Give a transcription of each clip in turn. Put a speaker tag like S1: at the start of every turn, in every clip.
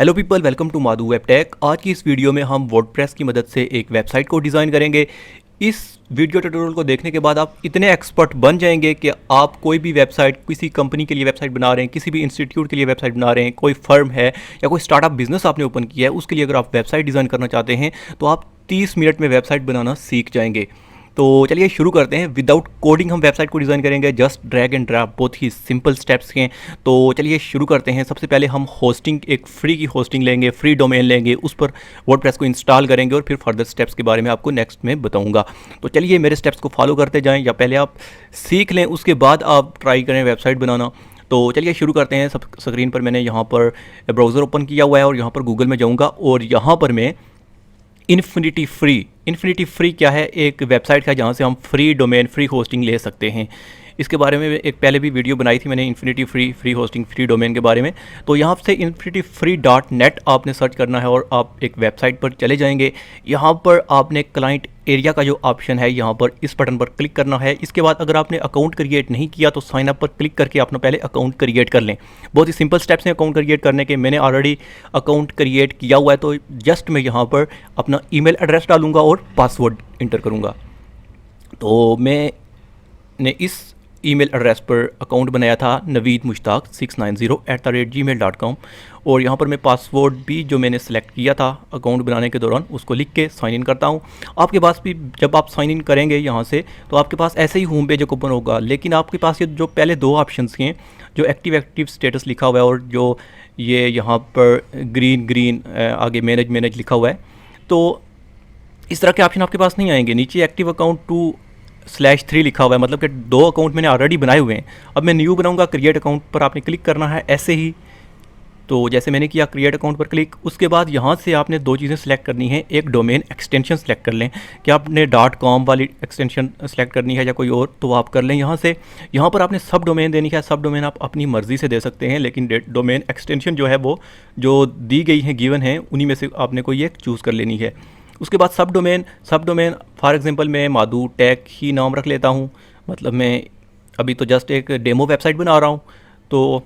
S1: Hello people, welcome to Madhu web tech. आज की इस वीडियो में हम वर्डप्रेस की मदद से एक वेबसाइट को डिज़ाइन करेंगे। इस वीडियो ट्यूटोरियल को देखने के बाद आप इतने एक्सपर्ट बन जाएंगे कि आप कोई भी वेबसाइट, किसी कंपनी के लिए वेबसाइट बना रहे हैं, किसी भी इंस्टीट्यूट के लिए वेबसाइट बना रहे हैं, कोई फर्म है या कोई स्टार्टअप बिजनेस आपने ओपन किया है, उसके लिए अगर आप वेबसाइट डिज़ाइन करना चाहते हैं तो आप 30 मिनट में वेबसाइट बनाना सीख जाएंगे। तो चलिए शुरू करते हैं। विदाउट कोडिंग हम वेबसाइट को डिज़ाइन करेंगे, जस्ट ड्रैग एंड ड्रॉप, बहुत ही सिंपल स्टेप्स हैं। तो चलिए शुरू करते हैं। सबसे पहले हम होस्टिंग, एक फ्री की होस्टिंग लेंगे, फ्री डोमेन लेंगे, उस पर वर्डप्रेस को इंस्टॉल करेंगे और फिर फर्दर स्टेप्स के बारे में आपको नेक्स्ट में बताऊंगा। तो चलिए मेरे स्टेप्स को फॉलो करते जाएँ, या पहले आप सीख लें उसके बाद आप ट्राई करें वेबसाइट बनाना। तो चलिए शुरू करते हैं। सब स्क्रीन पर मैंने यहाँ पर ब्राउज़र ओपन किया हुआ है और यहाँ पर गूगल में जाऊँगा और यहाँ पर मैं इन्फिनिटी फ्री क्या है, एक वेबसाइट है जहाँ से हम फ्री डोमेन, फ्री होस्टिंग ले सकते हैं। इसके बारे में एक पहले भी वीडियो बनाई थी मैंने, infinity free hosting, free domain के बारे में। तो यहाँ से infinity-free.net आपने सर्च करना है और आप एक वेबसाइट पर चले जाएंगे। यहाँ पर आपने क्लाइंट एरिया का जो ऑप्शन है, यहाँ पर इस बटन पर क्लिक करना है। इसके बाद अगर आपने अकाउंट क्रिएट नहीं किया तो साइन अप पर क्लिक करके अपना पहले अकाउंट क्रिएट कर लें। बहुत ही सिंपल स्टेप्स हैं अकाउंट क्रिएट करने के। मैंने ऑलरेडी अकाउंट क्रिएट किया हुआ है, तो जस्ट मैं यहाँ पर अपना ईमेल एड्रेस डालूंगा और पासवर्ड इंटर करूँगा। तो मैंने इस ईमेल एड्रेस पर अकाउंट बनाया था naveedmushtaq690@gmail.com, और यहाँ पर मैं पासवर्ड भी जो मैंने सेलेक्ट किया था अकाउंट बनाने के दौरान उसको लिख के साइन इन करता हूँ। आपके पास भी जब आप साइन इन करेंगे यहाँ से तो आपके पास ऐसे ही होम पेज ओपन होगा, लेकिन आपके पास ये जो पहले दो ऑप्शंस हैं, जो एक्टिव स्टेटस लिखा हुआ है और जो ये यहाँ पर ग्रीन आगे मैनेज लिखा हुआ है, तो इस तरह के ऑप्शन आपके पास नहीं आएंगे। नीचे एक्टिव अकाउंट 2/3 लिखा हुआ है, मतलब कि 2 अकाउंट मैंने ऑलरेडी बनाए हुए हैं। अब मैं न्यू बनाऊंगा, क्रिएट अकाउंट पर आपने क्लिक करना है ऐसे ही। तो जैसे मैंने किया क्रिएट अकाउंट पर क्लिक, उसके बाद यहाँ से आपने दो चीज़ें सेलेक्ट करनी है। एक डोमेन एक्सटेंशन सेलेक्ट कर लें कि आपने .com वाली एक्सटेंशन सेलेक्ट करनी है या कोई और, तो आप कर लें यहाँ से। यहाँ पर आपने सब डोमेन देनी है। सब डोमेन आप अपनी मर्ज़ी से दे सकते हैं, लेकिन डोमेन एक्सटेंशन जो है वो जो दी गई है, गिवन है, उन्हीं में से आपने कोई एक चूज़ कर लेनी है। उसके बाद सब डोमेन फॉर एग्जांपल मैं माधु टेक ही नाम रख लेता हूँ। मतलब मैं अभी तो जस्ट एक डेमो वेबसाइट बना रहा हूँ, तो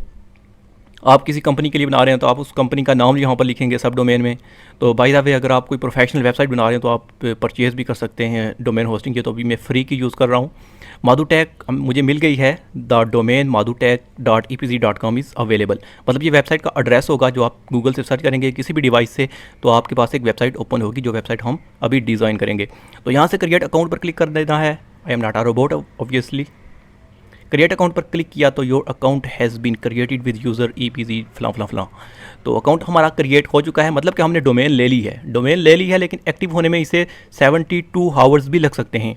S1: आप किसी कंपनी के लिए बना रहे हैं तो आप उस कंपनी का नाम यहाँ पर लिखेंगे सब डोमेन में। तो बाय द वे अगर आप कोई प्रोफेशनल वेबसाइट बना रहे हैं तो आप परचेज़ भी कर सकते हैं डोमेन होस्टिंग के। तो अभी मैं फ्री की यूज़ कर रहा हूँ। माधु टेक मुझे मिल गई है। The domain madhutek.epz.com is available. मतलब ये वेबसाइट का एड्रेस होगा जो आप गूगल से सर्च करेंगे किसी भी डिवाइस से, तो आपके पास एक वेबसाइट ओपन होगी, जो वेबसाइट हम अभी डिज़ाइन करेंगे। तो यहाँ से क्रिएट अकाउंट पर क्लिक कर देना है। I am not a robot obviously. Create account पर क्लिक किया तो your account has been created with user EPZ फलां। तो अकाउंट हमारा क्रिएट हो चुका है, मतलब कि हमने डोमेन ले ली है, लेकिन एक्टिव होने में इसे 72 आवर्स भी लग सकते हैं।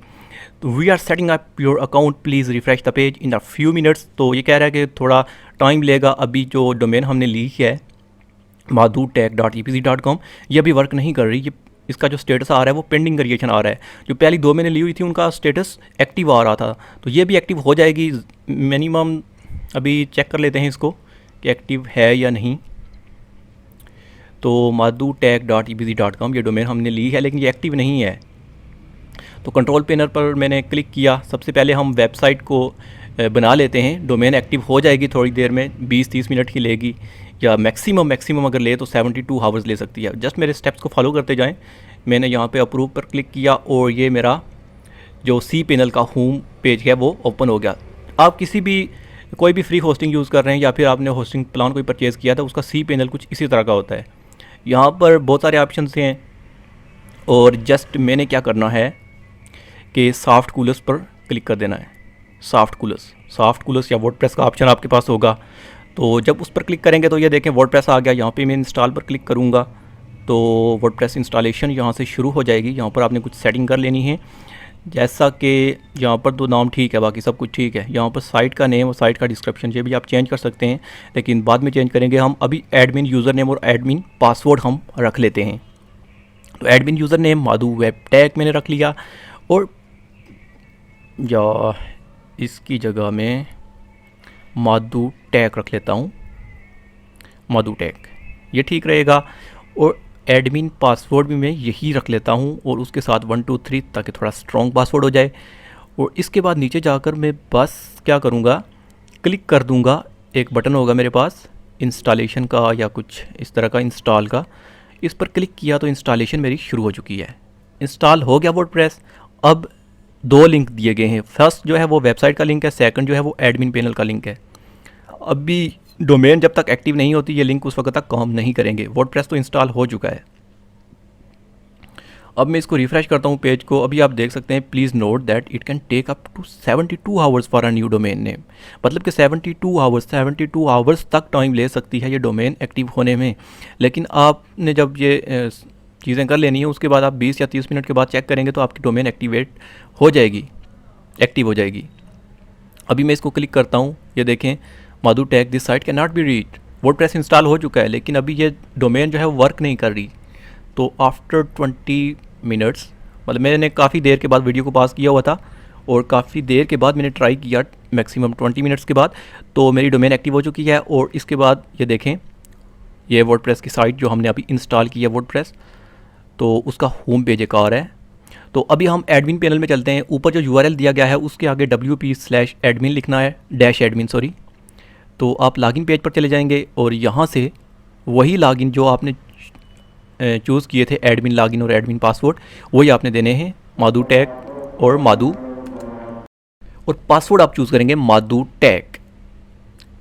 S1: तो we are setting up your account, please refresh the page in a few minutes. तो ये कह रहा है कि थोड़ा टाइम लेगा। अभी जो डोमेन हमने ली है madhutek.epz.com, ये अभी वर्क नहीं कर रही। ये इसका जो स्टेटस आ रहा है वो पेंडिंग क्रिएशन आ रहा है। जो पहली दो मैंने ली हुई थी उनका स्टेटस एक्टिव आ रहा था, तो ये भी एक्टिव हो जाएगी मिनिमम। अभी चेक कर लेते हैं इसको कि एक्टिव है या नहीं। तो madhutek.epz.com ये डोमेन हमने ली है, लेकिन ये एक्टिव नहीं है। तो कंट्रोल पैनल पर मैंने क्लिक किया। सबसे पहले हम वेबसाइट को बना लेते हैं। डोमेन एक्टिव हो जाएगी थोड़ी देर में, 20-30 मिनट ही लेगी, या मैक्सिमम अगर ले तो 72 आवर्स ले सकती है। जस्ट मेरे स्टेप्स को फॉलो करते जाएं। मैंने यहाँ पे अप्रूव पर क्लिक किया और ये मेरा जो सी पैनल का होम पेज है वो ओपन हो गया। आप कोई भी फ्री होस्टिंग यूज़ कर रहे हैं या फिर आपने होस्टिंग प्लान कोई परचेज़ किया था, उसका सी पैनल कुछ इसी तरह का होता है। यहाँ पर बहुत सारे ऑप्शन हैं और जस्ट मैंने क्या करना है कि सॉफ्ट कूलर्स पर क्लिक कर देना है। सॉफ्ट कूलर्स या वर्डप्रेस का ऑप्शन आपके पास होगा। तो जब उस पर क्लिक करेंगे तो ये देखें वर्डप्रेस आ गया। यहाँ पे मैं इंस्टॉल पर क्लिक करूँगा तो वर्डप्रेस इंस्टॉलेशन यहाँ से शुरू हो जाएगी। यहाँ पर आपने कुछ सेटिंग कर लेनी है, जैसा कि यहाँ पर तो नाम ठीक है, बाकी सब कुछ ठीक है। यहाँ पर साइट का नेम और साइट का डिस्क्रिप्शन ये भी आप चेंज कर सकते हैं, लेकिन बाद में चेंज करेंगे हम। अभी एडमिन यूज़र नेम और एडमिन पासवर्ड हम रख लेते हैं। तो admin user name Madhu web tech मैंने रख लिया, और या इसकी जगह में माधु टेक रख लेता हूँ। माधु टेक ये ठीक रहेगा। और एडमिन पासवर्ड भी मैं यही रख लेता हूँ, और उसके साथ 1 2 3 ताकि थोड़ा स्ट्रॉन्ग पासवर्ड हो जाए। और इसके बाद नीचे जाकर मैं बस क्या करूँगा, क्लिक कर दूँगा। एक बटन होगा मेरे पास इंस्टॉलेशन का या कुछ इस तरह का इंस्टॉल का, इस पर क्लिक किया तो इंस्टॉलेशन मेरी शुरू हो चुकी है। इंस्टॉल हो गया वर्डप्रेस। अब दो लिंक दिए गए हैं, फर्स्ट जो है वो वेबसाइट का लिंक है, सेकंड जो है वो एडमिन पैनल का लिंक है। अभी डोमेन जब तक एक्टिव नहीं होती ये लिंक उस वक्त तक काम नहीं करेंगे। वर्डप्रेस तो इंस्टॉल हो चुका है। अब मैं इसको रिफ्रेश करता हूँ पेज को। अभी आप देख सकते हैं, please note that it can take up to 72 hours for a new domain name. मतलब कि 72 आवर्स तक टाइम ले सकती है ये डोमेन एक्टिव होने में। लेकिन आपने जब ये चीज़ें कर लेनी है उसके बाद आप 20 या 30 मिनट के बाद चेक करेंगे तो आपकी डोमेन एक्टिवेट हो जाएगी, एक्टिव हो जाएगी। अभी मैं इसको क्लिक करता हूँ, ये देखें, Madhu tag this site can not be reached. WordPress install हो चुका है लेकिन अभी ये डोमेन जो है वर्क नहीं कर रही। तो आफ्टर 20 मिनट्स, मतलब मैंने काफ़ी देर के बाद वीडियो को पास किया हुआ था और काफ़ी देर के बाद मैंने ट्राई किया, मैक्सिमम 20 मिनट्स के बाद, तो मेरी डोमेन एक्टिव हो चुकी है। और इसके बाद ये देखें, ये वर्डप्रेस की साइट जो हमने अभी इंस्टॉल की है वर्डप्रेस, तो उसका होम पेज एक और है। तो अभी हम एडमिन पैनल में चलते हैं। ऊपर जो URL दिया गया है उसके आगे wp/admin लिखना है, -admin सॉरी। तो आप लॉगिन पेज पर चले जाएंगे और यहाँ से वही लॉगिन जो आपने चूज़ किए थे, एडमिन लॉगिन और एडमिन पासवर्ड, वही आपने देने हैं, माधु टैग और माधु, और पासवर्ड आप चूज़ करेंगे माधु टैग।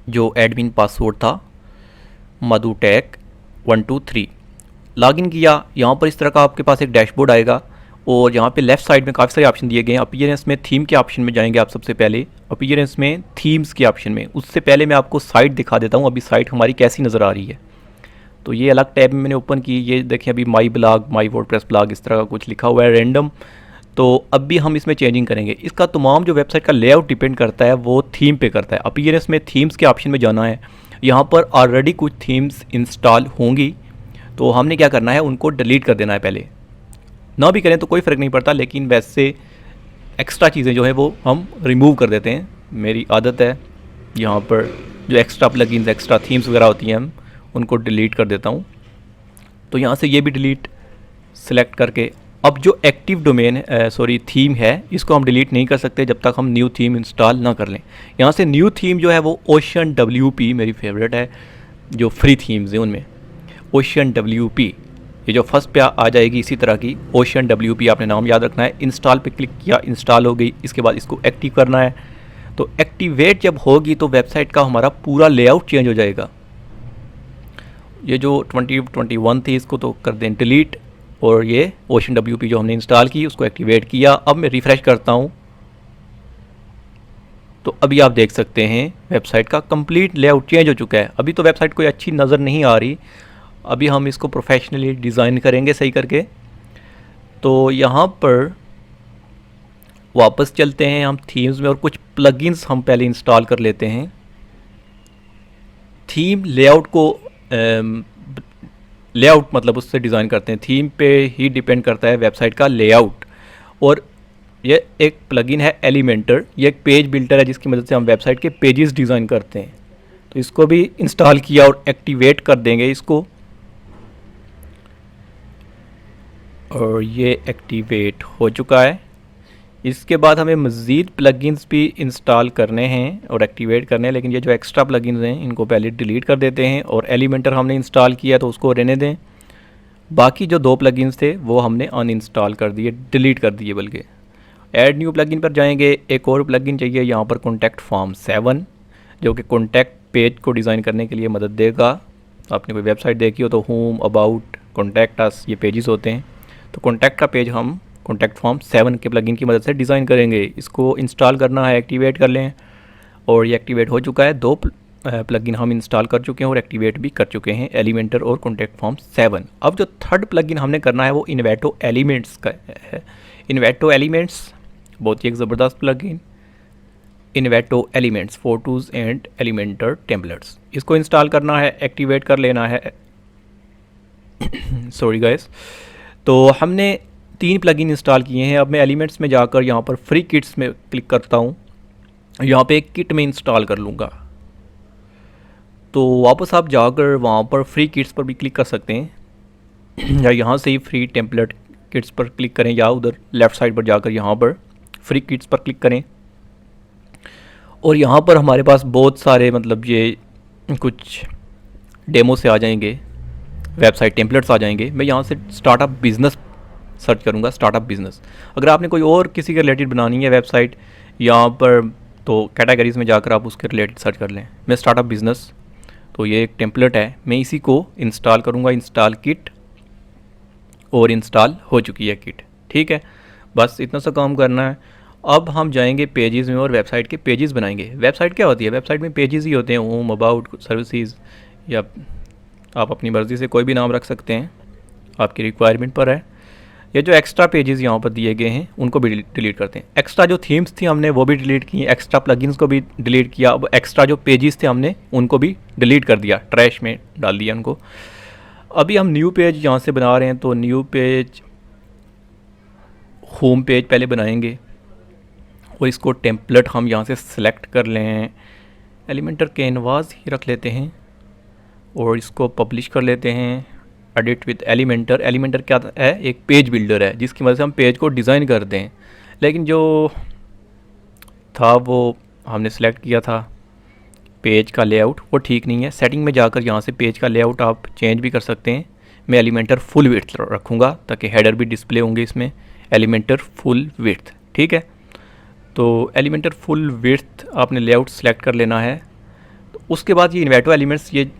S1: जो एडमिन पासवर्ड था माधु टैग 123। लॉगिन किया, यहाँ पर इस तरह का आपके पास एक डैशबोर्ड आएगा और यहाँ पे लेफ़्ट साइड में काफ़ी सारे ऑप्शन दिए गए हैं। अपीयरेंस में थीम के ऑप्शन में जाएंगे आप सबसे पहले, अपीयरेंस में थीम्स के ऑप्शन में। उससे पहले मैं आपको साइट दिखा देता हूँ अभी साइट हमारी कैसी नज़र आ रही है। तो ये अलग टैब में मैंने ओपन की, ये देखें अभी my blog, my WordPress blog इस तरह का कुछ लिखा हुआ है रैंडम। तो अब भी हम इसमें चेंजिंग करेंगे। इसका तमाम जो वेबसाइट का लेआउट डिपेंड करता है वो थीम पे करता है। अपीयरेंस में थीम्स के ऑप्शन में जाना है। यहाँ पर ऑलरेडी कुछ थीम्स इंस्टॉल होंगी तो हमने क्या करना है, उनको डिलीट कर देना है। पहले ना भी करें तो कोई फ़र्क नहीं पड़ता, लेकिन वैसे एक्स्ट्रा चीज़ें जो है वो हम रिमूव कर देते हैं। मेरी आदत है यहाँ पर जो एक्स्ट्रा प्लगइन्स, एक्स्ट्रा थीम्स वगैरह होती हैं हम उनको डिलीट कर देता हूँ। तो यहाँ से ये भी डिलीट सेलेक्ट करके, अब जो एक्टिव डोमेन थीम है इसको हम डिलीट नहीं कर सकते जब तक हम न्यू थीम इंस्टॉल ना कर लें। यहाँ से न्यू थीम जो है वो ओशन WP मेरी फेवरेट है। जो फ्री थीम्स हैं उनमें ओशन WP, ये जो फर्स्ट पे आ जाएगी इसी तरह की ओशन WP, आपने नाम याद रखना है। इंस्टॉल पे क्लिक किया, इंस्टॉल हो गई। इसके बाद इसको एक्टिव करना है। तो एक्टिवेट जब होगी तो वेबसाइट का हमारा पूरा लेआउट चेंज हो जाएगा। ये जो 2021 थी इसको तो कर दें डिलीट, और ये ओशन WP जो हमने इंस्टॉल की उसको एक्टिवेट किया। अब मैं रिफ़्रेश करता हूँ तो अभी आप देख सकते हैं वेबसाइट का कंप्लीट लेआउट चेंज हो चुका है। अभी तो वेबसाइट कोई अच्छी नज़र नहीं आ रही, अभी हम इसको प्रोफेशनली डिज़ाइन करेंगे सही करके। तो यहाँ पर वापस चलते हैं हम थीम्स में और कुछ प्लगइन्स हम पहले इंस्टॉल कर लेते हैं। थीम लेआउट को लेआउट मतलब उससे डिज़ाइन करते हैं, थीम पे ही डिपेंड करता है वेबसाइट का लेआउट। और ये एक प्लगइन है एलिमेंटर, ये एक पेज बिल्डर है जिसकी मदद से हम वेबसाइट के पेजेस डिज़ाइन करते हैं। तो इसको भी इंस्टॉल किया और एक्टिवेट कर देंगे इसको, और ये एक्टिवेट हो चुका है। इसके बाद हमें मज़ीद प्लगइन्स भी इंस्टॉल करने हैं और एक्टिवेट करने हैं, लेकिन ये जो एक्स्ट्रा प्लगइन्स हैं इनको पहले डिलीट कर देते हैं। और एलिमेंटर हमने इंस्टॉल किया तो उसको रहने दें। बाकी जो 2 प्लगइन्स थे वो हमने अनइंस्टॉल कर दिए, डिलीट कर दिए बल्कि। ऐड न्यू प्लगइन पर जाएंगे, एक और प्लगइन चाहिए यहाँ पर कॉन्टैक्ट फॉर्म 7, जो कि कॉन्टैक्ट पेज को डिज़ाइन करने के लिए मदद देगा। आपने कोई वेबसाइट देखी हो तो होम, अबाउट, कॉन्टैक्ट अस, ये पेजेस होते हैं। तो कॉन्टैक्ट का पेज हम कॉन्टैक्ट फॉर्म 7 के प्लगइन की मदद से डिज़ाइन करेंगे। इसको इंस्टॉल करना है, एक्टिवेट कर लें, और ये एक्टिवेट हो चुका है। 2 प्लगइन हम इंस्टॉल कर चुके हैं और एक्टिवेट भी कर चुके हैं, एलिमेंटर और कॉन्टैक्ट फॉर्म 7। अब जो थर्ड प्लगइन हमने करना है वो इन्वेटो एलिमेंट्स का है। इन्वेटो एलिमेंट्स बहुत ही एक ज़बरदस्त plugin, Envato elements photos and Elementor templates. इसको इंस्टॉल करना है, एक्टिवेट कर लेना है। Sorry guys. तो हमने 3 प्लगइन इंस्टॉल किए हैं। अब मैं एलिमेंट्स में जाकर यहाँ पर फ्री किट्स में क्लिक करता हूँ, यहाँ पे एक किट में इंस्टॉल कर लूँगा। तो वापस आप जाकर वहाँ पर फ्री किट्स पर भी क्लिक कर सकते हैं, या यहाँ से ही फ्री टेम्पलेट किट्स पर क्लिक करें, या उधर लेफ़्ट साइड पर जाकर यहाँ पर फ्री किट्स पर क्लिक करें। और यहाँ पर हमारे पास बहुत सारे मतलब ये कुछ डेमो से आ जाएंगे, वेबसाइट टेम्पलेट्स आ जाएंगे। मैं यहाँ से स्टार्टअप बिज़नेस सर्च करूँगा, स्टार्टअप बिज़नेस। अगर आपने कोई और किसी के रिलेटेड बनानी है वेबसाइट यहाँ पर, तो कैटेगरीज़ में जाकर आप उसके रिलेटेड सर्च कर लें। मैं स्टार्टअप बिज़नेस, तो ये एक टेम्पलेट है, मैं इसी को इंस्टॉल करूँगा, इंस्टॉल किट, और इंस्टॉल हो चुकी है किट। ठीक है, बस इतना सा काम करना है। अब हम जाएंगे पेजेस में और वेबसाइट के पेजेस बनाएंगे। वेबसाइट क्या होती है? वेबसाइट में पेजेस ही होते हैं, होम, अबाउट, सर्विसेज, या आप अपनी मर्ज़ी से कोई भी नाम रख सकते हैं, आपकी रिक्वायरमेंट पर है। ये जो एक्स्ट्रा पेजेस यहाँ पर दिए गए हैं उनको भी डिलीट करते हैं। एक्स्ट्रा जो थीम्स थी हमने वो भी डिलीट की, एक्स्ट्रा प्लगइन्स को भी डिलीट किया। अब एक्स्ट्रा जो पेजेस थे हमने उनको भी डिलीट कर दिया, ट्रैश में डाल दिया उनको। अभी हम न्यू पेज यहाँ से बना रहे हैं, तो न्यू पेज, होम पेज पहले बनाएंगे और इसको टेम्पलेट हम यहाँ से सिलेक्ट कर लें, एलिमेंटर कैनवास ही रख लेते हैं और इसको पब्लिश कर लेते हैं। Edit with Elementor. एलिमेंटर क्या है? एक पेज बिल्डर है जिसकी मदद से हम पेज को डिज़ाइन करते हैं। लेकिन जो था वो हमने सेलेक्ट किया था पेज का लेआउट, वो ठीक नहीं है। सेटिंग में जाकर यहाँ से पेज का लेआउट आप चेंज भी कर सकते हैं। मैं एलिमेंटर फुल विड्थ रखूँगा ताकि हेडर भी डिस्प्ले होंगे इसमें, एलिमेंटर फुल विड्थ। ठीक है, तो एलिमेंटर फुल विड्थ आपने लेआउट सेलेक्ट कर लेना है। तो उसके बाद ये इन्वेटो एलिमेंट्स, ये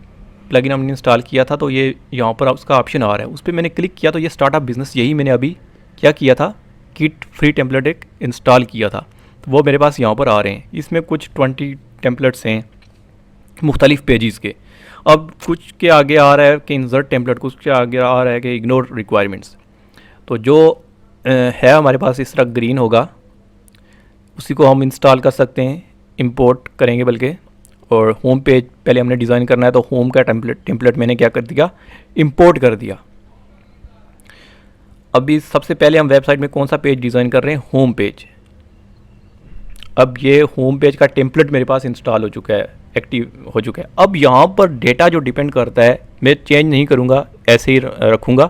S1: प्लगइन हमने इंस्टॉल किया था, तो ये यहाँ पर उसका ऑप्शन आ रहा है, उस पर मैंने क्लिक किया तो ये स्टार्टअप बिज़नेस, यही मैंने अभी क्या किया था, किट फ्री टेम्पलेट एक इंस्टॉल किया था, तो वो मेरे पास यहाँ पर आ रहे हैं। इसमें कुछ 20 टेम्पलेट्स हैं मुख्तलिफ पेजेस के। अब कुछ के आगे आ रहा है कि इंसर्ट टेम्पलेट, कुछ के आगे आ रहा है कि इग्नोर रिक्वायरमेंट्स। तो जो है हमारे पास इस तरह ग्रीन होगा उसी को हम इंस्टॉल कर सकते हैं, इंपोर्ट करेंगे बल्कि। और होम पेज पहले हमने डिज़ाइन करना है, तो होम का टेम्पलेट मैंने क्या कर दिया, इंपोर्ट कर दिया। अभी सबसे पहले हम वेबसाइट में कौन सा पेज डिज़ाइन कर रहे हैं, होम पेज। अब ये होम पेज का टेम्पलेट मेरे पास इंस्टॉल हो चुका है, एक्टिव हो चुका है। अब यहाँ पर डेटा जो डिपेंड करता है मैं चेंज नहीं करूँगा, ऐसे ही रखूँगा,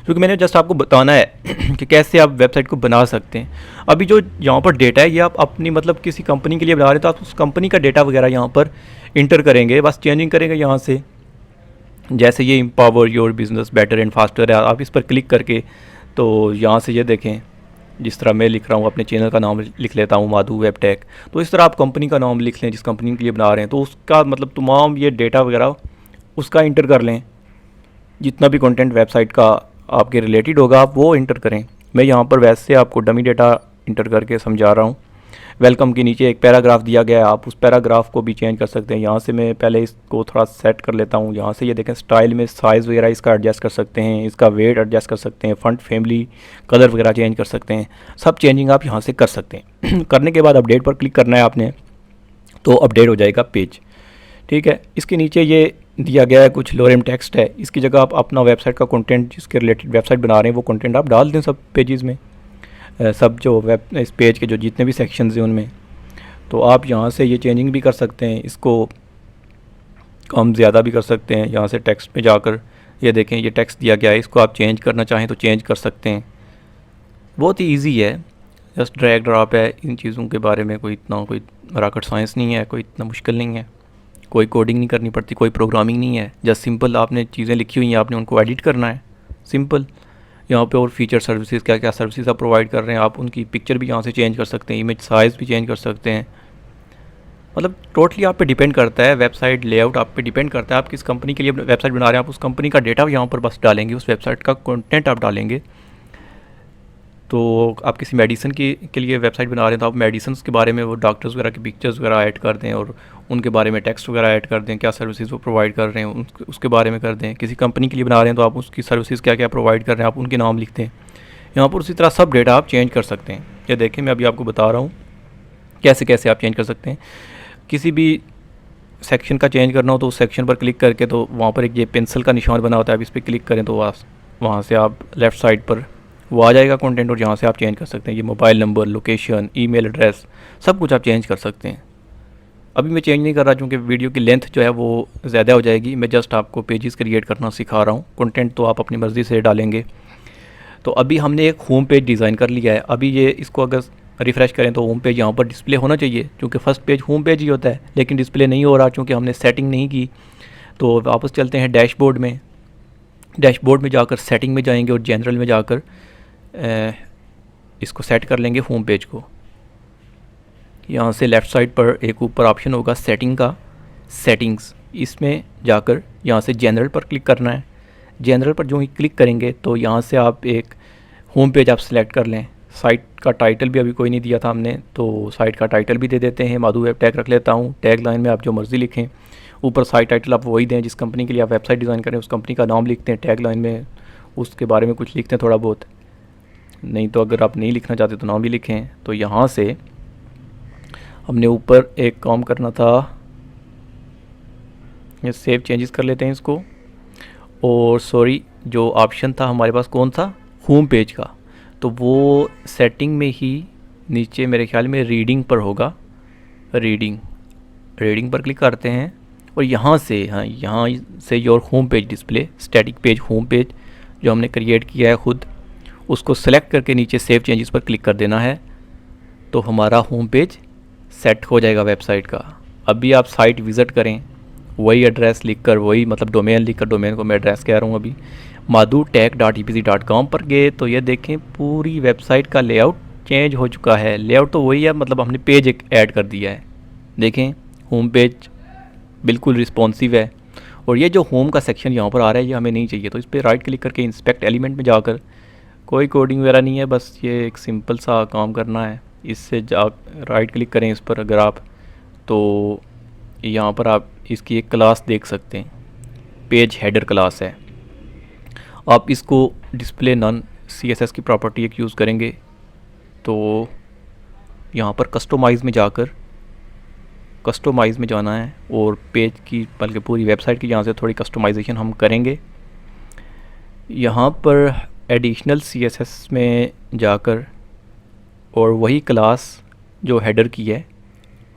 S1: क्योंकि मैंने जस्ट आपको बताना है कि कैसे आप वेबसाइट को बना सकते हैं। अभी जो यहाँ पर डेटा है ये आप अपनी मतलब किसी कंपनी के लिए बना रहे हैं, तो आप उस कंपनी का डेटा वगैरह यहाँ पर इंटर करेंगे, बस चेंजिंग करेंगे यहाँ से। जैसे ये empower your business better and faster है, आप इस पर क्लिक करके तो यहाँ से ये देखें, जिस तरह मैं लिख रहा हूँ अपने चैनल का नाम लिख लेता हूँ माधु वेब टेक, तो इस तरह आप कंपनी का नाम लिख लें जिस कंपनी के लिए बना रहे हैं, तो उसका मतलब तमाम ये डेटा वगैरह उसका इंटर कर लें। जितना भी कंटेंट वेबसाइट का आपके रिलेटेड होगा आप वो इंटर करें। मैं यहाँ पर वैसे आपको डमी डेटा इंटर करके समझा रहा हूँ। वेलकम के नीचे एक पैराग्राफ दिया गया है, आप उस पैराग्राफ को भी चेंज कर सकते हैं। यहाँ से मैं पहले इसको थोड़ा सेट कर लेता हूँ। यहाँ से ये देखें स्टाइल में साइज़ वगैरह इसका एडजस्ट कर सकते हैं, इसका वेट एडजस्ट कर सकते हैं, फंट फैमिली कलर वगैरह चेंज कर सकते हैं, सब चेंजिंग आप यहाँ से कर सकते हैं। करने के बाद अपडेट पर क्लिक करना है आपने, तो अपडेट हो जाएगा पेज। ठीक है, इसके नीचे ये दिया गया है कुछ लोरेम टेक्स्ट है, इसकी जगह आप अपना वेबसाइट का कंटेंट जिसके रिलेटेड वेबसाइट बना रहे हैं वो कंटेंट आप डाल दें सब पेजेस में, सब जो वेब इस पेज के जो जितने भी सेक्शंस हैं उनमें। तो आप यहाँ से ये चेंजिंग भी कर सकते हैं, इसको कम ज़्यादा भी कर सकते हैं। यहाँ से टेक्स्ट में जाकर ये देखें ये टेक्स्ट दिया गया है, इसको आप चेंज करना चाहें तो चेंज कर सकते हैं। बहुत ही ईजी है, जस्ट ड्रैग ड्रॉप है। इन चीज़ों के बारे में कोई रॉकेट साइंस नहीं है, कोई इतना मुश्किल नहीं है, कोई कोडिंग नहीं करनी पड़ती, कोई प्रोग्रामिंग नहीं है। जस्ट सिंपल आपने चीज़ें लिखी हुई हैं, आपने उनको एडिट करना है, सिंपल। यहाँ पे और फीचर सर्विसेज क्या क्या सर्विसेज आप प्रोवाइड कर रहे हैं, आप उनकी पिक्चर भी यहाँ से चेंज कर सकते हैं, इमेज साइज़ भी चेंज कर सकते हैं। मतलब टोटली आप पे डिपेंड करता है, वेबसाइट लेआउट आप पे डिपेंड करता है। आप किस कंपनी के लिए वेबसाइट बना रहे हैं, आप उस कंपनी का डेटा यहाँ पर बस डालेंगे, उस वेबसाइट का कंटेंट आप डालेंगे। तो आप किसी मेडिसिन के लिए वेबसाइट बना रहे हैं तो आप मेडिसिन के बारे में वो डॉक्टर्स वगैरह की पिक्चर्स वगैरह ऐड कर दें और उनके बारे में टेक्स्ट वगैरह ऐड कर दें, क्या सर्विसेज वो प्रोवाइड कर रहे हैं उसके बारे में कर दें। किसी कंपनी के लिए बना रहे हैं तो आप उसकी सर्विसेज क्या क्या प्रोवाइड कर रहे हैं आप उनके नाम लिखते हैं। यहाँ पर उसी तरह सब डेटा आप चेंज कर सकते हैं। ये देखें मैं अभी आपको बता रहा हूँ कैसे कैसे आप चेंज कर सकते हैं। किसी भी सेक्शन का चेंज करना हो तो उस सेक्शन पर क्लिक करके तो वहाँ पर एक ये पेंसिल का निशान बना होता है, आप इस पर क्लिक करें तो वहाँ से आप लेफ़्ट साइड पर वो आ जाएगा कंटेंट और यहाँ से आप चेंज कर सकते हैं। ये mobile number, location, email address सब कुछ आप चेंज कर सकते हैं। अभी मैं चेंज नहीं कर रहा क्योंकि वीडियो की लेंथ जो है वो ज़्यादा हो जाएगी। मैं जस्ट आपको पेजेस क्रिएट करना सिखा रहा हूँ, कंटेंट तो आप अपनी मर्ज़ी से डालेंगे। तो अभी हमने एक होम पेज डिज़ाइन कर लिया है। अभी ये इसको अगर रिफ़्रेश करें तो होम पेज यहाँ पर डिस्प्ले होना चाहिए क्योंकि फ़र्स्ट पेज होम पेज ही होता है, लेकिन डिस्प्ले नहीं हो रहा क्योंकि हमने सेटिंग नहीं की। तो वापस चलते हैं डैशबोर्ड में। डैशबोर्ड में जाकर सेटिंग में जाएंगे और जनरल में जाकर इसको सेट कर लेंगे होम पेज को। यहाँ से लेफ़्ट साइड पर एक ऊपर ऑप्शन होगा सेटिंग का, सेटिंग्स, इसमें जाकर यहाँ से जनरल पर क्लिक करना है। जनरल पर जो ही क्लिक करेंगे तो यहाँ से आप एक होम पेज आप सेलेक्ट कर लें। साइट का टाइटल भी अभी कोई नहीं दिया था हमने, तो साइट का टाइटल भी दे देते हैं। माधु वेब टैग रख लेता हूँ। टैग लाइन में आप जो मर्ज़ी लिखें। ऊपर साइट टाइटल आप वही दें जिस कंपनी के लिए आप वेबसाइट डिज़ाइन करें, उस कंपनी का नाम लिखते हैं। टैग लाइन में उसके बारे में कुछ लिखते हैं थोड़ा बहुत, नहीं तो अगर आप नहीं लिखना चाहते तो नाम भी लिखें। तो यहाँ से हमने ऊपर एक काम करना था, ये सेव चेंजेस कर लेते हैं इसको। और सॉरी, जो ऑप्शन था हमारे पास कौन सा, होम पेज का, तो वो सेटिंग में ही नीचे मेरे ख्याल में रीडिंग पर होगा। रीडिंग पर क्लिक करते हैं और यहाँ से, हाँ, यहाँ से your home page display, static page home page जो हमने क्रिएट किया है खुद, उसको सेलेक्ट करके नीचे सेव चेंजेस पर क्लिक कर देना है। तो हमारा होम पेज सेट हो जाएगा वेबसाइट का। अभी आप साइट विज़िट करें, वही एड्रेस लिखकर, वही मतलब डोमेन लिखकर, डोमेन को मैं एड्रेस कह रहा हूँ अभी, madhutech.epc.com पर गए तो ये देखें पूरी वेबसाइट का लेआउट चेंज हो चुका है। लेआउट तो वही है, मतलब हमने पेज एक ऐड कर दिया है। देखें होम पेज बिल्कुल रिस्पॉन्सिव है। और ये जो होम का सेक्शन यहाँ पर आ रहा है ये हमें नहीं चाहिए, तो इस पर राइट क्लिक करके इंस्पेक्ट एलिमेंट में जाकर, कोई कोडिंग वगैरह नहीं है, बस ये एक सिंपल सा काम करना है। इससे जा राइट क्लिक करें इस पर अगर आप, तो यहाँ पर आप इसकी एक क्लास देख सकते हैं, पेज हेडर क्लास है। आप इसको डिस्प्ले नन CSS की प्रॉपर्टी एक यूज़ करेंगे तो यहाँ पर कस्टमाइज़ में जाकर, कस्टमाइज़ में जाना है और पेज की, बल्कि पूरी वेबसाइट की यहाँ से थोड़ी कस्टमाइजेशन हम करेंगे। यहाँ पर एडिशनल CSS में जाकर और वही क्लास जो हेडर की है,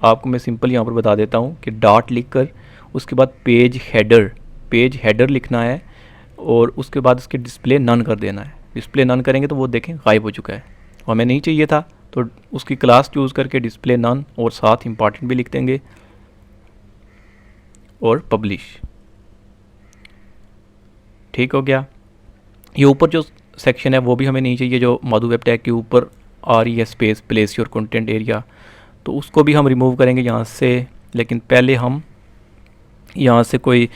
S1: आपको मैं सिंपल यहाँ पर बता देता हूँ कि डॉट लिखकर उसके बाद पेज हेडर लिखना है और उसके बाद इसके डिस्प्ले नन कर देना है। डिस्प्ले नन करेंगे तो वो देखें गायब हो चुका है, और हमें नहीं चाहिए था, तो उसकी क्लास चूज़ करके डिस्प्ले नन और साथ इम्पॉर्टेंट भी लिख देंगे और पब्लिश। ठीक हो गया। ये ऊपर जो सेक्शन है वो भी हमें नहीं चाहिए, जो माधु वेब टैग के ऊपर आ रही है space place your content area, तो उसको भी हम रिमूव करेंगे यहाँ से। लेकिन पहले हम यहाँ से कोई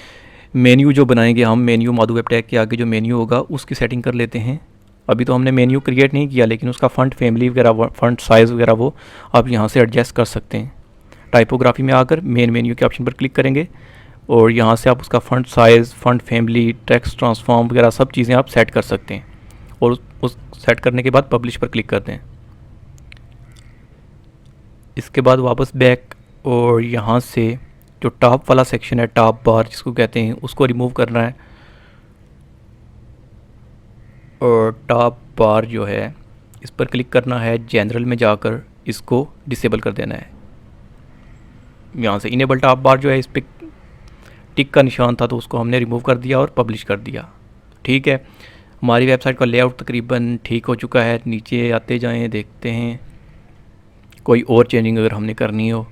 S1: मेन्यू जो बनाएंगे, हम मेन्यू माधु वेब टैग के आगे जो मेन्यू होगा उसकी सेटिंग कर लेते हैं। अभी तो हमने मेन्यू क्रिएट नहीं किया, लेकिन उसका फ़ॉन्ट फैमिली वगैरह, फ़ॉन्ट साइज़ वगैरह वो आप यहाँ से एडजस्ट कर सकते हैं। टाइपोग्राफी में आकर मेन मेन्यू के ऑप्शन पर क्लिक करेंगे और यहाँ से आप उसका font size, font family, text transform वगैरह सब चीज़ें आप सेट कर सकते हैं। और उस सेट करने के बाद पब्लिश पर क्लिक करते हैं। इसके बाद वापस बैक, और यहाँ से जो टॉप वाला सेक्शन है, टॉप बार जिसको कहते हैं, उसको रिमूव करना है। और टॉप बार जो है इस पर क्लिक करना है, जनरल में जाकर इसको डिसेबल कर देना है। यहाँ से इनेबल टॉप बार जो है, इस पर टिक का निशान था तो उसको हमने रिमूव कर दिया और पब्लिश कर दिया। ठीक है, हमारी वेबसाइट का लेआउट तकरीबन ठीक हो चुका है। नीचे आते जाएं, देखते हैं कोई और चेंजिंग अगर हमने करनी हो।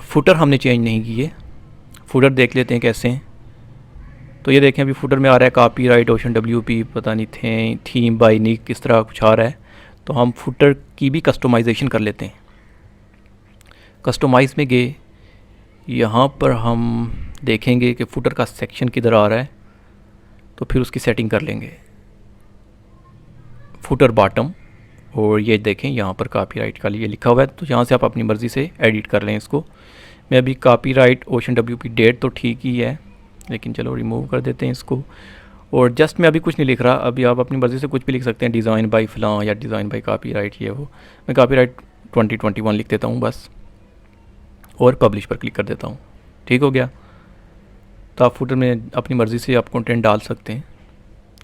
S1: फुटर हमने चेंज नहीं किए, फुटर देख लेते हैं कैसे हैं। तो ये देखें अभी फुटर में आ रहा है कॉपीराइट ओशन WP, पता नहीं थे थीम बाय निक, किस तरह कुछ आ रहा है। तो हम फुटर की भी कस्टमाइजेशन कर लेते हैं। कस्टमाइज़ में गए, यहाँ पर हम देखेंगे कि फुटर का सेक्शन किधर आ रहा है, तो फिर उसकी सेटिंग कर लेंगे। फुटर बॉटम, और ये देखें यहाँ पर कॉपीराइट का लिए लिखा हुआ है, तो यहाँ से आप अपनी मर्ज़ी से एडिट कर लें इसको। मैं अभी कॉपीराइट ओशन WP डेट तो ठीक ही है, लेकिन चलो रिमूव कर देते हैं इसको। और जस्ट मैं अभी कुछ नहीं लिख रहा, अभी आप अपनी मर्ज़ी से कुछ भी लिख सकते हैं, डिज़ाइन बाय फलां या डिज़ाइन बाय कॉपीराइट, ये वो। मैं कॉपीराइट 2021 लिख देता हूँ बस, और पब्लिश पर क्लिक कर देता हूँ। ठीक हो गया। तो आप फुटर में अपनी मर्ज़ी से आप कंटेंट डाल सकते हैं।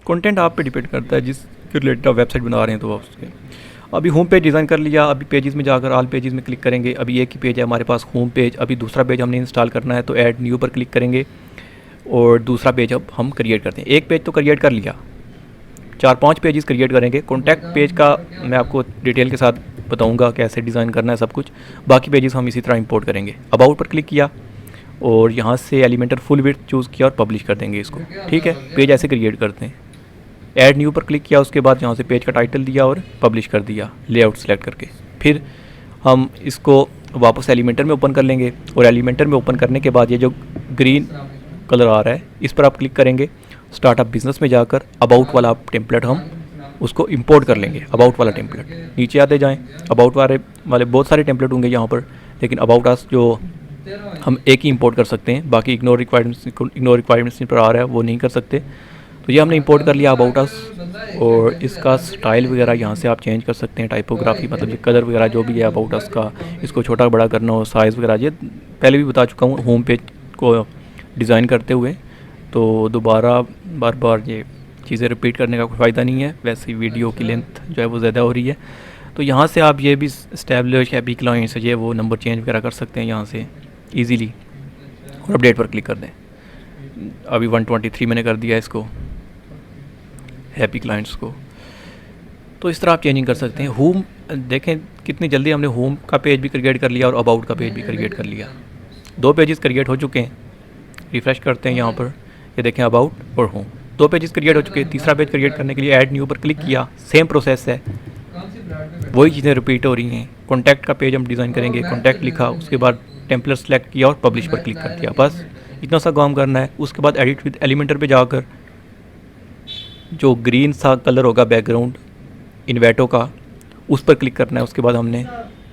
S1: कंटेंट आप पे डिपेंड करता है, जिसके रिलेटेड आप वेबसाइट बना रहे हैं तो आप उसके। अभी होम पेज डिज़ाइन कर लिया, अभी पेजेस में जाकर ऑल पेजेस में क्लिक करेंगे। अभी एक ही पेज है हमारे पास, होम पेज। अभी दूसरा पेज हमने इंस्टॉल करना है, तो ऐड न्यू पर क्लिक करेंगे और दूसरा पेज अब हम क्रिएट करते हैं। एक पेज तो क्रिएट कर लिया, 4-5 पेजेस क्रिएट करेंगे। कॉन्टैक्ट पेज का मैं आपको डिटेल के साथ बताऊंगा कैसे डिज़ाइन करना है सब कुछ। बाकी पेजेस हम इसी तरह इंपोर्ट करेंगे। अबाउट पर क्लिक किया और यहाँ से एलिमेंटर फुल विड्थ चूज़ किया और पब्लिश कर देंगे इसको। ठीक है, पेज ऐसे क्रिएट करते हैं। ऐड न्यू पर क्लिक किया, उसके बाद यहाँ से पेज का टाइटल दिया और पब्लिश कर दिया लेआउट सेलेक्ट करके। फिर हम इसको वापस एलिमेंटर में ओपन कर लेंगे और एलिमेंटर में ओपन करने के बाद ये जो ग्रीन कलर आ रहा है इस पर आप क्लिक करेंगे। स्टार्टअप बिजनेस में जाकर अबाउट वाला टेम्पलेट हम उसको इंपोर्ट कर लेंगे। अबाउट वाला टेम्पलेट नीचे आते जाएं, अबाउट वाले बहुत सारे टेम्पलेट होंगे यहाँ पर, लेकिन अबाउट अस जो हम एक ही इंपोर्ट कर सकते हैं, बाकी इग्नोर रिक्वायरमेंट्स पर आ रहा है वो नहीं कर सकते। तो ये हमने इंपोर्ट कर लिया अबाउट अस, और इसका स्टाइल वगैरह यहाँ से आप चेंज कर सकते हैं, टाइपोग्राफी मतलब ये कलर वगैरह जो भी है अबाउट अस का, इसको छोटा बड़ा करना हो, साइज़ वगैरह ये पहले भी बता चुका हूँ होम पेज को डिज़ाइन करते हुए। तो दोबारा बार बार ये चीज़ें रिपीट करने का कोई फ़ायदा नहीं है, वैसे ही वीडियो की लेंथ जो है वो ज़्यादा हो रही है। तो यहाँ से आप ये भी इस्टेब्लिश हैप्पी क्लाइंट्स ये वो नंबर चेंज वगैरह कर सकते हैं यहाँ से ईज़िली, और अपडेट पर क्लिक कर दें। अभी 123 मैंने कर दिया इसको हैप्पी क्लाइंट्स को। तो इस तरह आप चेंजिंग कर सकते हैं। होम देखें कितनी जल्दी हमने होम का पेज भी क्रिएट कर लिया और अबाउट का पेज भी क्रिएट कर लिया। 2 पेजेस क्रिएट हो चुके हैं। रिफ़्रेश करते हैं यहाँ पर, ये देखें अबाउट और होम 2 पेजेस क्रिएट हो चुके हैं। तीसरा पेज क्रिएट करने के लिए ऐड न्यू पर क्लिक किया, सेम प्रोसेस है, वही चीज़ें रिपीट हो रही हैं। कॉन्टैक्ट का पेज हम डिज़ाइन करेंगे, कॉन्टैक्ट लिखा, उसके बाद टेम्पलेट सेलेक्ट किया और पब्लिश पर क्लिक कर दिया, बस इतना सा काम करना है। उसके बाद एडिट विद एलिमेंटर पे जाकर जो ग्रीन सा कलर होगा बैकग्राउंड इन्वेटो का उस पर क्लिक करना है। उसके बाद हमने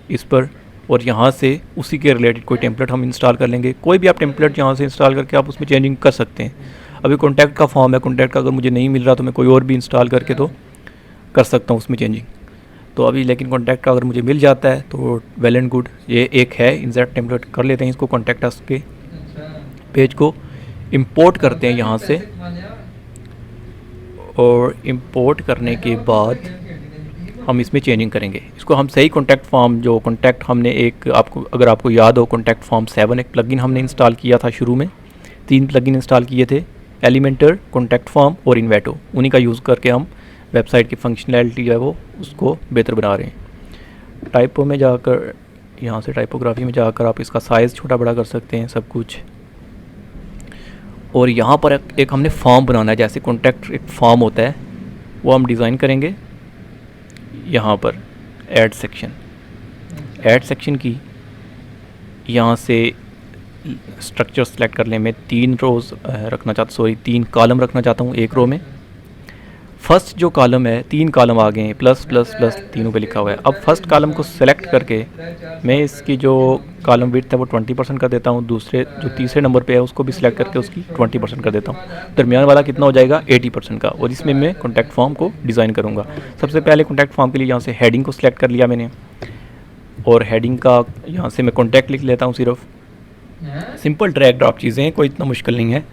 S1: इस पर, और यहाँ से उसी के रिलेटेड कोई टेम्पलेट हम इंस्टॉल कर लेंगे। कोई भी आप टेम्पलेट यहाँ से इंस्टॉल करके आप उसमें चेंजिंग कर सकते हैं। अभी कॉन्टैक्ट का फॉर्म है, कॉन्टैक्ट का अगर मुझे नहीं मिल रहा तो मैं कोई और भी इंस्टॉल करके तो कर सकता हूँ उसमें चेंजिंग। तो अभी लेकिन कॉन्टैक्ट का अगर मुझे मिल जाता है तो वेल एंड गुड। ये एक है इंसर्ट टेम्पलेट कर लेते हैं इसको। कॉन्टैक्ट अस के पेज को इंपोर्ट करते हैं यहाँ से, और इंपोर्ट करने के बाद हम इसमें चेंजिंग करेंगे। इसको हम सही कॉन्टैक्ट फॉर्म जो कॉन्टैक्ट हमने एक अगर आपको याद हो कॉन्टैक्ट फॉर्म 7 एक प्लगइन हमने इंस्टॉल किया था शुरू में। 3 प्लगइन इंस्टॉल किए थे, एलिमेंटर, कॉन्टैक्ट फॉर्म और इन्वेटो। उन्हीं का यूज़ करके हम वेबसाइट की फंक्शनैलिटी जो है वो उसको बेहतर बना रहे हैं। टाइपो में जाकर यहाँ से टाइपोग्राफी में जाकर आप इसका साइज़ छोटा बड़ा कर सकते हैं सब कुछ। और यहाँ पर एक हमने फॉर्म बनाना है, जैसे कॉन्टैक्ट एक फॉर्म होता है वो हम डिज़ाइन करेंगे। यहाँ पर ऐड सेक्शन की यहाँ से स्ट्रक्चर सेलेक्ट कर लें। मैं 3 रोज़ रखना चाहता 3 कॉलम रखना चाहता हूँ एक रो में। फर्स्ट जो कॉलम है 3 कॉलम आ गए हैं, प्लस प्लस प्लस तीनों पे लिखा हुआ है। अब फर्स्ट कॉलम को सेलेक्ट करके मैं इसकी जो कॉलम विड्थ है वो 20% कर देता हूँ। दूसरे जो तीसरे नंबर पे है उसको भी सिलेक्ट करके उसकी 20% कर देता हूँ। दरमियान वाला कितना हो जाएगा 80% का, और इसमें मैं कॉन्टैक्ट फॉर्म को डिज़ाइन करूँगा। सबसे पहले कॉन्टैक्ट फॉर्म के लिए यहाँ से हेडिंग को सिलेक्ट कर लिया मैंने, और हेडिंग का यहाँ से मैं कॉन्टैक्ट लिख लेता हूँ सिर्फ। सिंपल ड्रैग ड्रॉप चीज़ें हैं, कोई इतना मुश्किल नहीं है।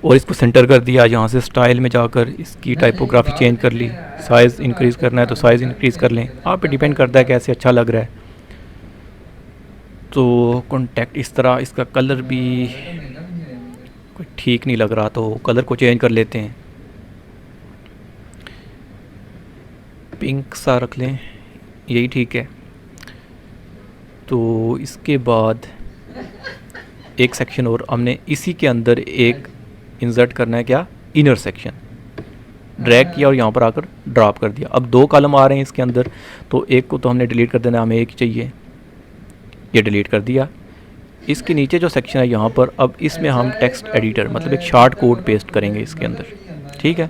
S1: और इसको सेंटर कर दिया। यहाँ से स्टाइल में जाकर इसकी टाइपोग्राफी चेंज कर ली। साइज़ इंक्रीज़ करना है तो साइज़ इंक्रीज़ कर लें, आप पे डिपेंड करता है कैसे अच्छा लग रहा है। तो कॉन्टैक्ट इस तरह, इसका कलर भी कोई ठीक नहीं लग रहा तो कलर को चेंज कर लेते हैं, पिंक सा रख लें, यही ठीक है। तो इसके बाद एक सेक्शन और हमने इसी के अंदर एक इंसर्ट करना है, क्या, इनर सेक्शन। ड्रैग किया और यहाँ पर आकर ड्रॉप कर दिया। अब 2 कॉलम आ रहे हैं इसके अंदर, तो एक को तो हमने डिलीट कर देना, हमें एक चाहिए, ये डिलीट कर दिया। इसके नीचे जो सेक्शन है यहाँ पर, अब इसमें हम टेक्स्ट एडिटर मतलब एक शॉर्ट कोड पेस्ट करेंगे इसके अंदर। ठीक है,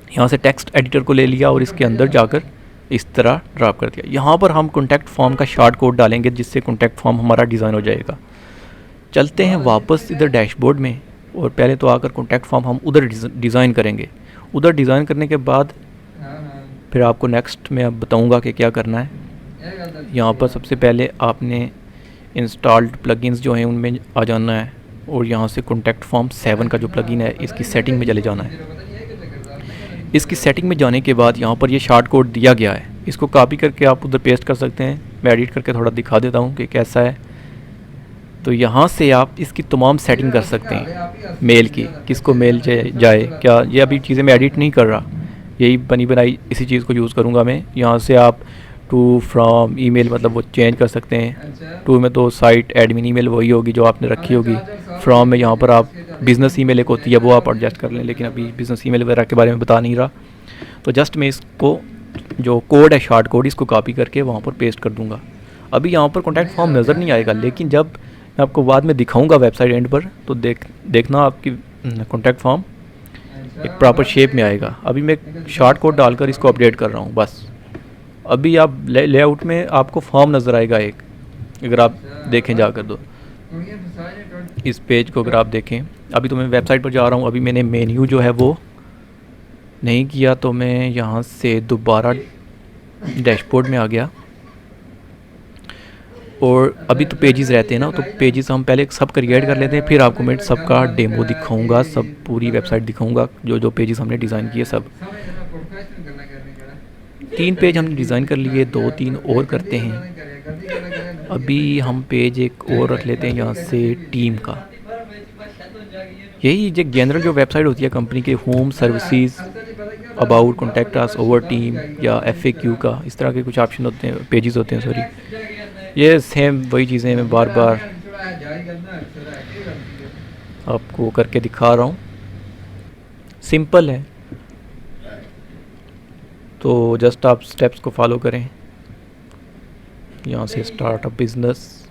S1: यहाँ से टेक्स्ट एडिटर को ले लिया और इसके अंदर जाकर इस तरह ड्रॉप कर दिया। यहाँ पर हम कॉन्टैक्ट फॉर्म का शॉर्ट कोड डालेंगे जिससे कॉन्टैक्ट फॉर्म हमारा डिज़ाइन हो जाएगा। चलते हैं वापस इधर डैशबोर्ड में, और पहले तो आकर कॉन्टैक्ट फॉर्म हम उधर डिज़ाइन करेंगे। उधर डिज़ाइन करने के बाद फिर आपको नेक्स्ट में अब बताऊंगा कि क्या करना है। यहाँ पर सबसे पहले आपने इंस्टॉल्ड प्लगइन्स जो हैं उनमें आ जाना है, और यहाँ से कॉन्टैक्ट फॉर्म 7 का जो प्लगइन है इसकी सेटिंग में चले जाना है। इसकी सेटिंग में जाने के बाद यहाँ पर ये शॉर्ट कोड दिया गया है, इसको कॉपी करके आप उधर पेस्ट कर सकते हैं। मैं एडिट करके थोड़ा दिखा देता हूँ कि कैसा है। तो यहाँ से आप इसकी तमाम सेटिंग कर सकते हैं, मेल की, किसको मेल जाए क्या, ये अभी चीज़ें मैं एडिट नहीं कर रहा, यही बनी बनाई इसी चीज़ को यूज़ करूँगा मैं। यहाँ से आप टू फ्रॉम ईमेल मतलब वो चेंज कर सकते हैं। टू में तो साइट एडमिन ईमेल वही होगी जो आपने रखी होगी। फ्रॉम में यहाँ पर आप बिज़नेस ईमेल एक होती है वो आप एडजस्ट कर लें, लेकिन अभी बिज़नेस ईमेल वगैरह के बारे में बता नहीं रहा। तो जस्ट मैं इसको जो कोड है शॉर्ट कोड इसको कॉपी करके वहाँ पर पेस्ट कर दूँगा। अभी यहाँ पर कॉन्टैक्ट फॉर्म नज़र नहीं आएगा, लेकिन जब मैं आपको बाद में दिखाऊँगा वेबसाइट एंड पर तो देखना आपकी कॉन्टैक्ट फॉर्म एक प्रॉपर शेप में आएगा। अभी मैं शॉर्ट कोड डालकर इसको अपडेट कर रहा हूँ बस। अभी आप लेआउट में आपको फॉर्म नज़र आएगा एक, अगर आप देखें जाकर तो इस पेज को अगर आप देखें। अभी तो मैं वेबसाइट पर जा रहा हूँ, अभी मैंने मेन्यू जो है वो नहीं किया, तो मैं यहाँ से दोबारा डैशबोर्ड में आ गया। और अभी तो पेजेस रहते हैं ना, तो पेजेस हम पहले सब क्रिएट कर लेते हैं, फिर आपको मैं सबका डेमो दिखाऊंगा, सब पूरी वेबसाइट दिखाऊंगा जो जो पेजेस हमने डिज़ाइन किए सब। 3 पेज हमने डिज़ाइन कर लिए, 2-3 और करते हैं। अभी हम पेज एक और रख लेते हैं यहाँ से टीम का। यही जो जनरल जो वेबसाइट होती है कंपनी के, home services, about, contact us, over team या FAQ का, इस तरह के कुछ ऑप्शन होते हैं, पेजेस होते हैं सॉरी। ये सेम वही चीज़ें मैं बार बार आपको करके दिखा रहा हूँ, सिंपल है। तो जस्ट आप स्टेप्स को फॉलो करें। यहाँ से स्टार्ट अप बिज़नेस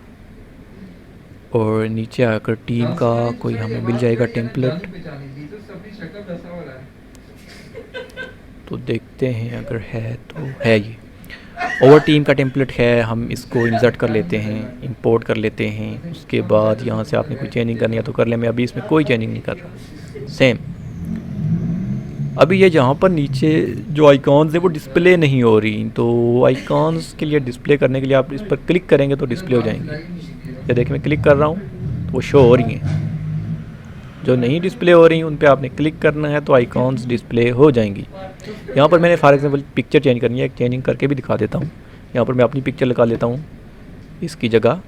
S1: और नीचे आकर टीम का कोई हमें मिल जाएगा टेम्पलेट, तो देखते हैं अगर है तो है। ये ओवर टीम का टेम्पलेट है, हम इसको इंसर्ट कर लेते हैं, इंपोर्ट कर लेते हैं। उसके बाद यहाँ से आपने कोई चेंजिंग करनी है तो कर लें, मैं अभी इसमें कोई चेंजिंग नहीं कर रहा, सेम। अभी ये जहाँ पर नीचे जो आइकॉन्स है वो डिस्प्ले नहीं हो रही, तो आइकॉन्स के लिए डिस्प्ले करने के लिए आप इस पर क्लिक करेंगे तो डिस्प्ले हो जाएंगे। ये देखिए मैं क्लिक कर रहा हूँ तो वो शो हो रही हैं। जो नहीं डिस्प्ले हो रही हैं उन पे आपने क्लिक करना है तो आइकॉन्स डिस्प्ले हो जाएंगी। यहाँ पर मैंने फॉर एग्जांपल पिक्चर चेंज करनी है, एक चेंजिंग करके भी दिखा देता हूँ। यहाँ पर मैं अपनी पिक्चर लगा लेता हूँ इसकी जगह।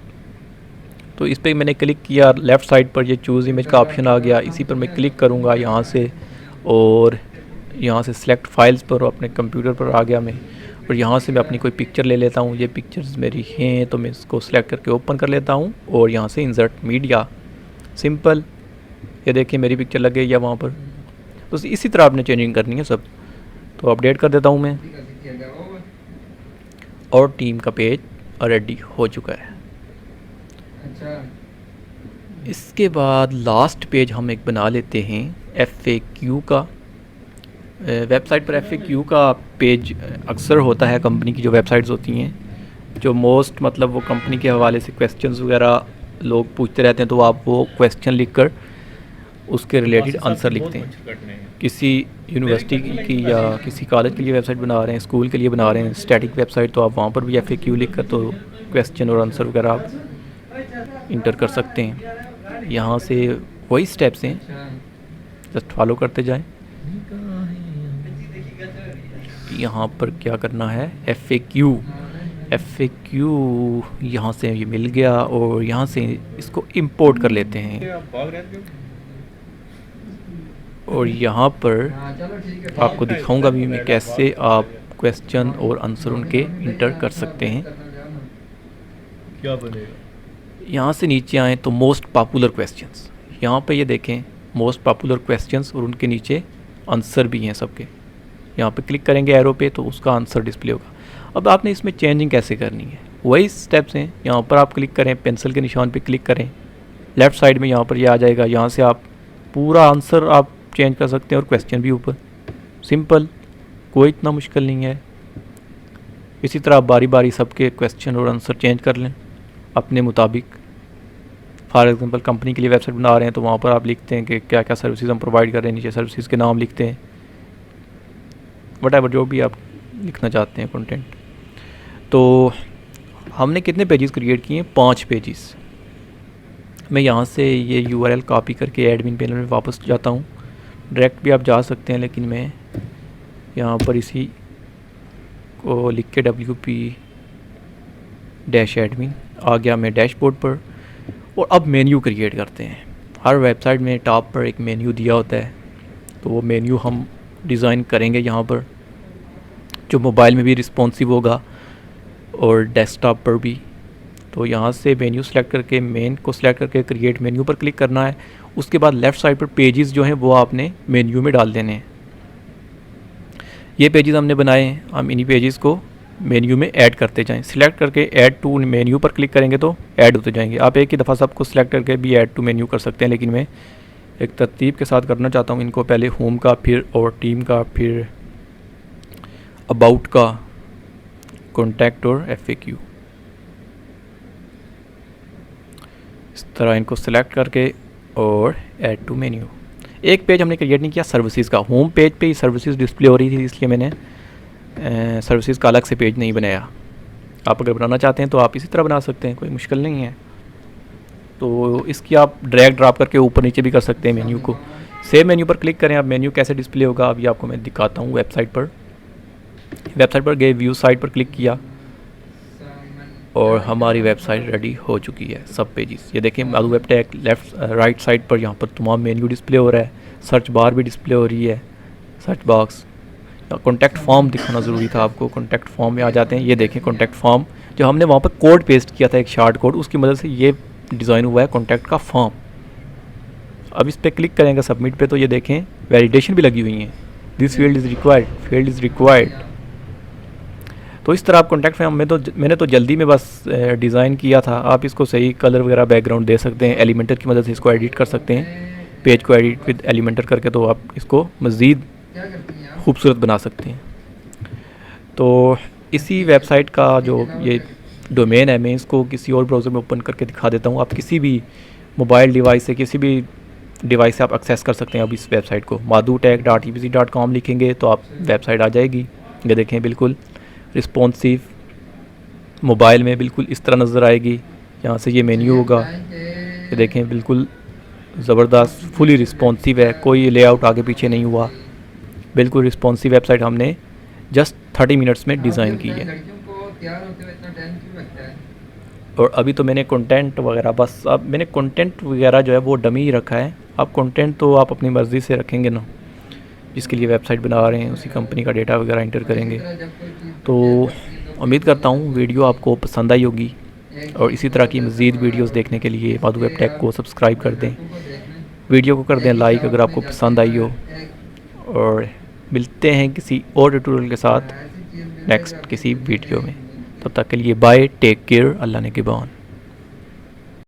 S1: तो इस पर मैंने क्लिक किया, लेफ़्ट साइड पर ये चूज़ इमेज का ऑप्शन आ गया, इसी पर मैं क्लिक करूँगा यहाँ से, और यहाँ से सिलेक्ट फाइल्स पर अपने कंप्यूटर पर आ गया मैं, और यहाँ से मैं अपनी कोई पिक्चर ले लेता हूँ। ये पिक्चर्स मेरी हैं तो मैं इसको सिलेक्ट करके ओपन कर लेता हूँ और यहाँ से इंसर्ट मीडिया, सिंपल। ये देखिए मेरी पिक्चर लग गई है वहाँ पर। तो इसी तरह आपने चेंजिंग करनी है सब। तो अपडेट कर देता हूँ मैं, और टीम का पेज रेडी हो चुका है। इसके बाद लास्ट पेज हम एक बना लेते हैं FAQ का। वेबसाइट पर FAQ का पेज अक्सर होता है कंपनी की जो वेबसाइट्स होती हैं, जो मोस्ट मतलब वो कंपनी के हवाले से क्वेश्चंस वगैरह लोग पूछते रहते हैं, तो आप वो क्वेश्चन लिखकर उसके रिलेटेड आंसर लिखते हैं। किसी यूनिवर्सिटी की या किसी कॉलेज के लिए वेबसाइट बना रहे हैं, स्कूल के लिए बना रहे हैं स्टैटिक वेबसाइट, तो आप वहाँ पर भी FAQ लिख कर तो क्वेश्चन और आंसर वगैरह आप इंटर कर सकते हैं। यहाँ से वही स्टेप्स हैं, जस्ट फॉलो करते जाएं। यहाँ पर क्या करना है, FAQ यहाँ से ये मिल गया, और यहाँ से इसको इंपोर्ट कर लेते हैं। और यहाँ पर आपको दिखाऊंगा भी मैं कैसे आप क्वेश्चन और आंसर उनके इंटर कर सकते हैं। क्या बनेगा, यहाँ से नीचे आएँ तो मोस्ट पॉपुलर क्वेश्चंस, यहाँ पे ये देखें मोस्ट पॉपुलर क्वेश्चंस, और उनके नीचे आंसर भी हैं सबके। यहाँ पे क्लिक करेंगे एरो पे तो उसका आंसर डिस्प्ले होगा। अब आपने इसमें चेंजिंग कैसे करनी है, वही स्टेप्स हैं। यहाँ पर आप क्लिक करें, पेंसिल के निशान पे क्लिक करें, लेफ़्ट साइड में यहाँ पर ये आ जाएगा। यहाँ से आप पूरा आंसर आप चेंज कर सकते हैं और क्वेश्चन भी ऊपर, सिंपल, कोई इतना मुश्किल नहीं है। इसी तरह आप बारी बारी सबके क्वेश्चन और आंसर चेंज कर लें अपने मुताबिक। फॉर एग्जांपल कंपनी के लिए वेबसाइट बना रहे हैं तो वहाँ पर आप लिखते हैं कि क्या क्या सर्विसेज हम प्रोवाइड कर रहे हैं, नीचे सर्विसेज के नाम लिखते हैं, वटएवर जो भी आप लिखना चाहते हैं कंटेंट। तो हमने कितने पेजेस क्रिएट किए हैं, 5 पेजेस। मैं यहाँ से ये URL कॉपी करके एडमिन पैनल में वापस जाता हूँ। डायरेक्ट भी आप जा सकते हैं, लेकिन मैं यहाँ पर इसी को लिख के WP-admin आ गया मैं डैशबोर्ड पर। और अब मेन्यू क्रिएट करते हैं। हर वेबसाइट में टॉप पर एक मेन्यू दिया होता है, तो वो मेन्यू हम डिज़ाइन करेंगे यहाँ पर, जो मोबाइल में भी रिस्पॉन्सिव होगा, और डेस्कटॉप पर भी। तो यहाँ से मेन्यू सेलेक्ट करके मेन को सिलेक्ट करके क्रिएट मेन्यू पर क्लिक करना है। उसके बाद लेफ़्ट साइड पर पेजेस जो हैं वो आपने मेन्यू में डाल देने हैं। ये पेजेस हमने बनाए हैं, हम इन्हीं पेजेस को मेन्यू में ऐड करते जाएं। सिलेक्ट करके ऐड टू मेन्यू पर क्लिक करेंगे तो ऐड होते जाएंगे। आप एक ही दफ़ा सबको सिलेक्ट करके भी ऐड टू मेन्यू कर सकते हैं, लेकिन मैं एक तरतीब के साथ करना चाहता हूँ इनको। पहले होम का, फिर और टीम का, फिर अबाउट का, कॉन्टैक्ट और FAQ। इस तरह इनको सेलेक्ट करके और ऐड टू मेन्यू। एक पेज हमने क्रिएट नहीं किया सर्विसेज का। होम पेज पे ही सर्विसेज डिस्प्ले हो रही थी, इसलिए मैंने सर्विसेज का अलग से पेज नहीं बनाया। आप अगर बनाना चाहते हैं तो आप इसी तरह बना सकते हैं, कोई मुश्किल नहीं है। तो इसकी आप ड्रैग ड्रॉप करके ऊपर नीचे भी कर सकते हैं मेन्यू को। सेव मेन्यू पर क्लिक करें। अब मेन्यू कैसे डिस्प्ले होगा अभी आपको मैं दिखाता हूँ। वेबसाइट पर गए, व्यू साइट पर क्लिक किया और हमारी वेबसाइट रेडी हो चुकी है। सब पेजेस ये देखें, Madhu web tech left right side पर यहाँ पर तमाम मेन्यू डिस्प्ले हो रहा है। सर्च बार भी डिस्प्ले हो रही है, सर्च बॉक्स। कॉन्टैक्ट फॉर्म दिखाना ज़रूरी था आपको। कॉन्टैक्ट फॉर्म में आ जाते हैं। ये देखें कॉन्टैक्ट फॉर्म, जो हमने वहाँ पर कोड पेस्ट किया था, एक शार्ट कोड, उसकी मदद से ये डिज़ाइन हुआ है कॉन्टैक्ट का फॉर्म। अब इस पर क्लिक करेंगे सबमिट पे, तो ये देखें वैलिडेशन भी लगी हुई है। This field is required. तो इस तरह आप कॉन्टैक्ट फॉर्म में, तो मैंने तो जल्दी में बस डिज़ाइन किया था। आप इसको सही कलर वगैरह बैकग्राउंड दे सकते हैं। एलिमेंटर की मदद से इसको एडिट कर सकते हैं। पेज को एडिट विद एलिमेंटर करके तो आप इसको मज़ीद खूबसूरत बना सकते हैं। तो इसी वेबसाइट का जो ये डोमेन है, मैं इसको किसी और ब्राउज़र में ओपन करके दिखा देता हूँ। आप किसी भी मोबाइल डिवाइस से, किसी भी डिवाइस से आप एक्सेस कर सकते हैं। अब इस वेबसाइट को madhutech.ebc.com लिखेंगे तो आप वेबसाइट आ जाएगी। ये देखें बिल्कुल रिस्पॉन्सिव, मोबाइल में बिल्कुल इस तरह नज़र आएगी। यहाँ से ये मेन्यू होगा। ये देखें बिल्कुल ज़बरदस्त, फुली रिस्पॉन्सिव है, कोई लेआउट आगे पीछे नहीं हुआ। बिल्कुल रिस्पॉन्सिव वेबसाइट हमने जस्ट 30 मिनट्स में डिज़ाइन की है। और अभी तो मैंने कंटेंट वगैरह, बस अब मैंने कंटेंट वगैरह जो है वो डमी ही रखा है। अब कंटेंट तो आप अपनी मर्ज़ी से रखेंगे ना, जिसके लिए वेबसाइट बना रहे हैं उसी कंपनी का डेटा वगैरह इंटर करेंगे। तो उम्मीद करता हूँ वीडियो आपको पसंद आई होगी, और इसी तरह की मज़ीद वीडियोस देखने के लिए माधु वेब टेक को सब्सक्राइब कर दें, वीडियो को कर दें लाइक अगर आपको पसंद आई हो। और मिलते हैं किसी और ट्यूटोरियल के साथ नेक्स्ट किसी वीडियो में। तब तक के लिए बाय, टेक केयर, अल्लाह ने निगहबान।